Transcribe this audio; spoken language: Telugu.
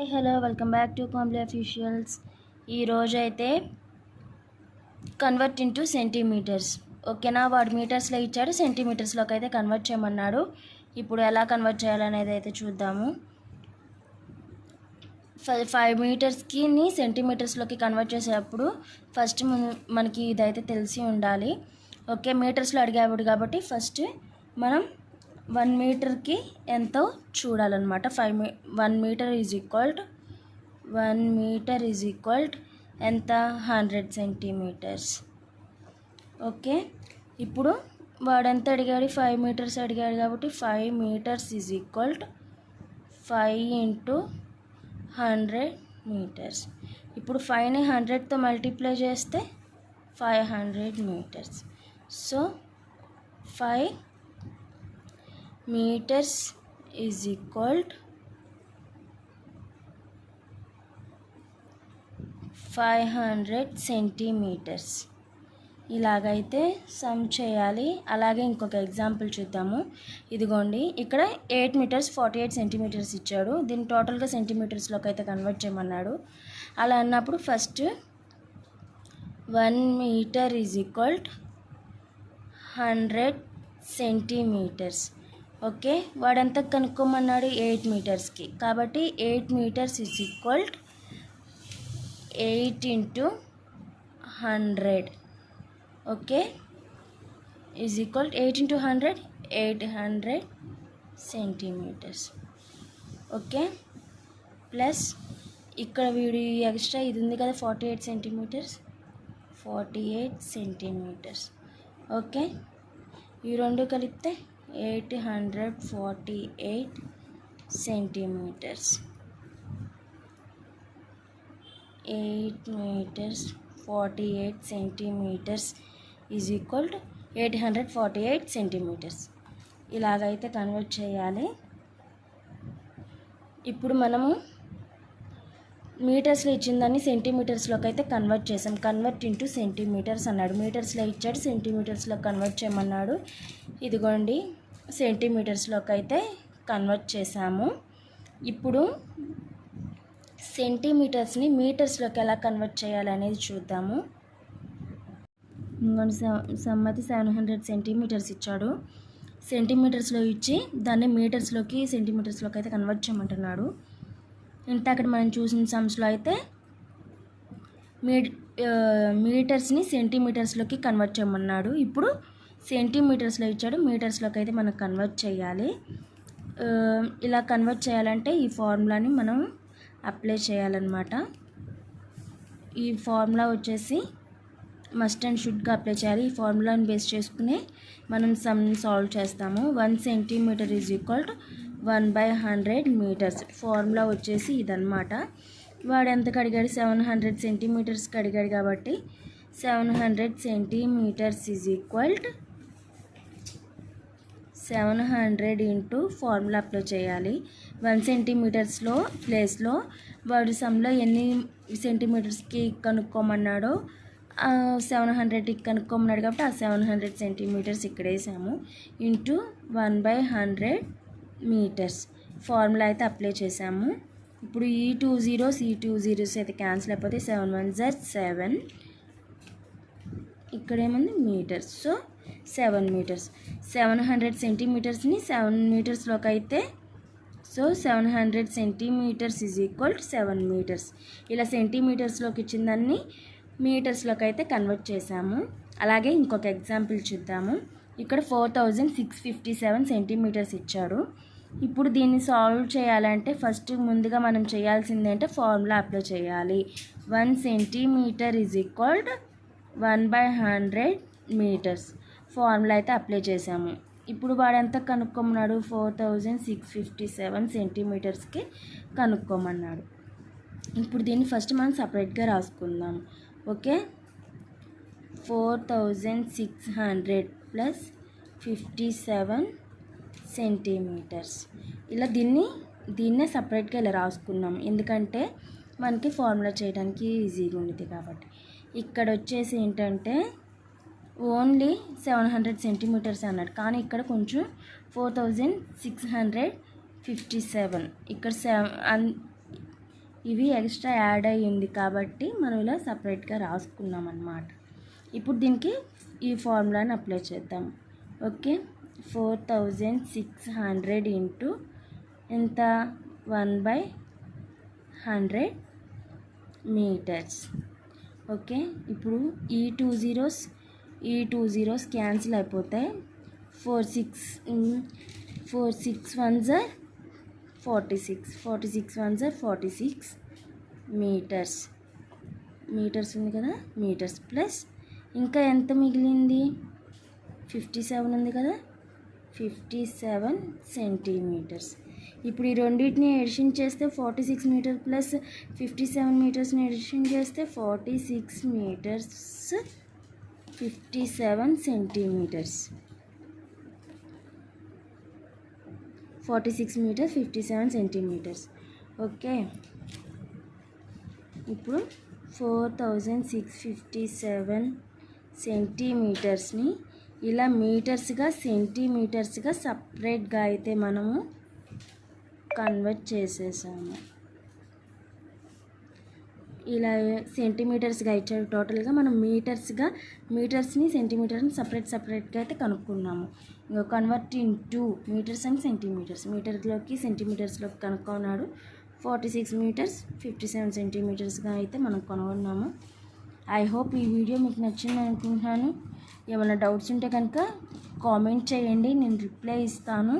Hi hello welcome back to Kambli officials. ఈరోజు అయితే కన్వర్ట్ ఇంటూ సెంటీమీటర్స్. ఓకేనా, వాడు మీటర్స్లో ఇచ్చాడు, సెంటీమీటర్స్లోకి అయితే కన్వర్ట్ చేయమన్నాడు. ఇప్పుడు ఎలా కన్వర్ట్ చేయాలనేది అయితే చూద్దాము. 5 మీటర్స్కి సెంటీమీటర్స్లోకి కన్వర్ట్ చేసేటప్పుడు ఫస్ట్ మనకి ఇదైతే తెలిసి ఉండాలి. ఓకే, మీటర్స్లో అడిగాడు కాబట్టి ఫస్ట్ మనం 1 మీటర్కి ఎంతో చూడాలన్నమాట. 1 మీటర్ ఈజ్ ఈక్వల్ ఎంత, 100 సెంటీమీటర్స్. ఓకే, ఇప్పుడు వాడు ఎంత అడిగాడు, 5 మీటర్స్ అడిగాడు కాబట్టి 5 meters is equal 5 into 100 meters. ఇప్పుడు 5ని 100తో మల్టిప్లై చేస్తే 500 meters. So 5 meters is equal to 500 centimeters. ఇలాగైతే సమ్ చేయాలి. అలాగే ఇంకొక ఎగ్జాంపుల్ చూద్దాము. ఇదిగోండి, ఇక్కడ 8 మీటర్స్ 48 సెంటీమీటర్స్ ఇచ్చాడు. దీన్ని టోటల్గా సెంటీమీటర్స్లోకి అయితే కన్వర్ట్ చేయమన్నాడు. అలా అన్నప్పుడు first 1 metre is equal 100 centimetres. Okay, వాడంతా కనుక్కోమన్నాడు 8 మీటర్స్కి కాబట్టి 8 metres is equal 8 into 100. Okay, is equal 8 into 100 800 centimetres. Okay, plus ఇక్కడ వీడి ఎక్స్ట్రా ఇది ఉంది కదా 48 సెంటీమీటర్స్. ఓకే, ఈ రెండు కలిపితే 848 centimeters. 8 meters 48 centimeters is equal 848 centimeters. ఇలాగైతే కన్వర్ట్ చేయాలి. ఇప్పుడు మనము మీటర్స్లో ఇచ్చిన దాన్ని సెంటీమీటర్స్లోకి అయితే కన్వర్ట్ చేసాం. కన్వర్ట్ ఇంటూ సెంటీమీటర్స్ అన్నాడు. మీటర్స్లో ఇచ్చాడు, సెంటీమీటర్స్లో కన్వర్ట్ చేయమన్నాడు. ఇదిగోండి, సెంటీమీటర్స్లోకి అయితే కన్వర్ట్ చేసాము. ఇప్పుడు సెంటీమీటర్స్ని మీటర్స్లోకి ఎలా కన్వర్ట్ చేయాలనేది చూద్దాము. సమ్మతి 700 సెంటీమీటర్స్ ఇచ్చాడు. సెంటీమీటర్స్లో ఇచ్చి దాన్ని మీటర్స్లోకి సెంటీమీటర్స్లోకి అయితే కన్వర్ట్ చేయమంటున్నాడు. ఇంత అక్కడ మనం చూసిన సమ్స్లో అయితే మీటర్స్ని సెంటీమీటర్స్లోకి కన్వర్ట్ చేయమన్నాడు. ఇప్పుడు సెంటీమీటర్స్లో ఇచ్చాడు, మీటర్స్లోకి అయితే మనం కన్వర్ట్ చేయాలి. ఇలా కన్వర్ట్ చేయాలంటే ఈ ఫార్ములాని మనం అప్లై చేయాలన్నమాట. ఈ ఫార్ములా వచ్చేసి మస్ట్ అండ్ షుడ్గా అప్లై చేయాలి. ఈ ఫార్ములాని బేస్ చేసుకుని మనం సమ్ సాల్వ్ చేస్తాము. 1 centimeter is equal 1/100 meters. Formula వచ్చేసి ఇదన్నమాట. వాడు ఎంతకు అడిగాడు, 700 సెంటీమీటర్స్కి అడిగాడు కాబట్టి 700 centimeters is equal 700 into formula apply చేయాలి. 1 సెంటీమీటర్స్లో ప్లేస్లో వాడు సమ్లో ఎన్ని సెంటీమీటర్స్కి కనుక్కోమన్నాడో 700కి కనుక్కోమన్నాడు కాబట్టి ఆ 700 సెంటీమీటర్స్ ఇక్కడ వేసాము. Into 1/100 meters. ఫార్ములా అయితే అప్లై చేసాము. ఇప్పుడు ఈ 2 zeros అయితే క్యాన్సిల్ అయిపోతే 7 1s 7. ఇక్కడ ఏముంది మీటర్స్. So 7 meters. 700 సెంటీమీటర్స్ని 7 మీటర్స్లోకి అయితే 700 సెంటీమీటర్స్ ఈజ్ ఈక్వల్ 7 మీటర్స్. ఇలా సెంటీమీటర్స్లోకి ఇచ్చిన దాన్ని మీటర్స్లోకి అయితే కన్వర్ట్ చేసాము. అలాగే ఇంకొక ఎగ్జాంపుల్ చూద్దాము. ఇక్కడ 4657 సెంటీమీటర్స్ ఇచ్చాడు. ఇప్పుడు దీన్ని సాల్వ్ చేయాలంటే ఫస్ట్ ముందుగా మనం చేయాల్సింది అంటే ఫార్ములా అప్లై చేయాలి. 1 centimeter is equal 1/100 meters. Formula అయితే అప్లై చేసాము. ఇప్పుడు వాడు ఎంత కనుక్కోమన్నాడు, 4657 సెంటీమీటర్స్కి కనుక్కోమన్నాడు. ఇప్పుడు దీన్ని ఫస్ట్ మనం సపరేట్గా రాసుకుందాం. Okay, 4600 plus 57 centimetres. ఇలా దీన్నే సపరేట్గా ఇలా రాసుకున్నాం, ఎందుకంటే మనకి ఫార్ములా చేయడానికి ఈజీగా ఉంది కాబట్టి. ఇక్కడ వచ్చేసి ఏంటంటే ఓన్లీ 700 సెంటీమీటర్స్ అన్నాడు, కానీ ఇక్కడ కొంచెం 4657 ఇక్కడ ఇవి ఎక్స్ట్రా యాడ్ అయ్యింది కాబట్టి మనం ఇలా సపరేట్గా రాసుకున్నాం అన్నమాట. ఇప్పుడు దీనికి ఈ ఫార్ములాని అప్లై చేద్దాం. ఓకే, 4600 ఇంటూ ఎంత 1/100 మీటర్స్. ఓకే, ఇప్పుడు ఈ టూ జీరోస్ క్యాన్సిల్ అయిపోతాయి. 4 6 1 46, 46 1 46 మీటర్స్ ఉంది కదా, మీటర్స్ ప్లస్ ఇంకా ఎంత మిగిలింది 57 ఉంది కదా, 57 సెంటీమీటర్స్. ఇప్పుడు ఈ రెండింటిని ఎడిషన్ చేస్తే 46 మీటర్ ప్లస్ 57 మీటర్స్ని ఎడిషన్ చేస్తే 46 metres 57 centimeters. 46 metres 57 centimeters. Okay, ఇప్పుడు 4657 సెంటీమీటర్స్ని ఇలా మీటర్స్గా సెంటీమీటర్స్గా సపరేట్గా అయితే మనము కన్వర్ట్ చేసేసాము. ఇలా సెంటీమీటర్స్గా ఇచ్చాడు. టోటల్గా మనం మీటర్స్ని సెంటీమీటర్ని సపరేట్గా అయితే కనుక్కున్నాము. Convert into metres and centimetres, మీటర్లోకి సెంటీమీటర్స్లోకి కనుక్కున్నాడు. 46 మీటర్స్ 57 సెంటీమీటర్స్గా అయితే మనం కనుగొన్నాము. ఐ హోప్ ఈ వీడియో మీకు నచ్చింది అనుకుంటున్నాను. ఏమైనా డౌట్స్ ఉంటే కనుక కామెంట్ చేయండి, నేను రిప్లై ఇస్తాను.